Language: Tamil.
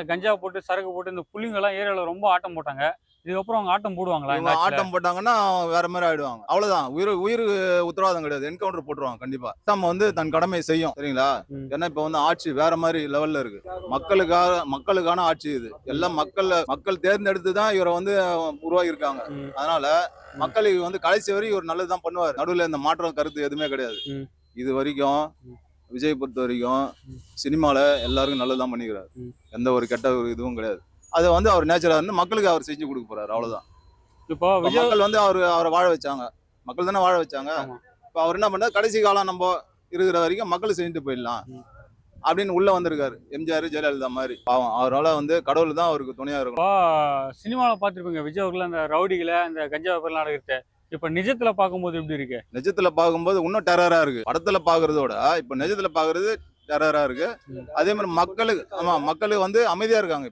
கஞ்சா போட்டு, சரக்கு போட்டு இந்த புள்ளிங்கலாம் ஏரியால ரொம்ப ஆட்டம் போட்டாங்க. இதுக்கப்புறம் அவங்க ஆட்டம் போடுவாங்களா இந்த இவங்க ஆட்சில? ஆட்டம் போட்டாங்கன்னா வேற மாதிரி ஆயிடுவாங்க. அவ்வளவுதான். உயிர் உயிர் உத்தரவாதம் கிடையாது. என்கவுண்டர் போட்டுருவாங்க கண்டிப்பா. நம்ம தன் கடமை செய்யும். சரிங்களா? ம். ஏன்னா இப்ப ஆட்சி வேற மாதிரி லெவல்ல இருக்கு. மக்களுக்கான ஆட்சி இது. எல்லாம் மக்கள் தேர்ந்தெடுத்து தான் இவரை உருவாகி இருக்காங்க. ம். அதனால ம். மக்களுக்கு கடைசி வரை இவர் நல்லது தான் பண்ணுவார். நடுவுல இந்த மாற்றம் கருத்து எதுவுமே கிடையாது. ம். இது வரைக்கும் ம். விஜய் பொறுத்த வரைக்கும் ம். சினிமால எல்லாருக்கும் நல்லது தான் பண்ணிக்கிறாரு. ம். எந்த ஒரு கெட்ட ஒரு இதுவும் கிடையாது. அதை அவர் நேச்சரா இருந்து மக்களுக்கு அவர் செஞ்சு கொடுக்க போறாரு. அவ்வளவுதான். இப்போ இப்ப விஜய் மக்கள் அவரை வாழ வச்சாங்க. மக்கள் தானே வாழ வச்சாங்க. ஆமா. இப்ப அவர் என்ன பண்ணாரு, கடைசி காலம் நம்ம இருக்கிற வரைக்கும் மக்கள் செஞ்சுட்டு போயிடலாம் ம். அப்படின்னு உள்ள வந்திருக்காரு. எம்ஜிஆர், ஜெயலலிதா மாதிரி. பாவம் அவரால கடவுள் தான் அவருக்கு துணையா இருக்கணும். இப்போ சினிமால பார்த்துருப்பீங்க விஜய் அவர்கள் அந்த ரவுடிகள, அந்த கஞ்சா வியாபாரம் நடக்கிறத. இப்ப நிஜத்துல பார்க்கும்போது எப்படி இருக்கு? நிஜத்துல பார்க்கும்போது இன்னும் டெரரா இருக்கு. படத்துல பாக்குறதோட இப்ப நிஜத்துல பாக்குறது டெரரா இருக்கு. ம். அதே மாதிரி மக்களுக்கு அமைதியா இருக்காங்க.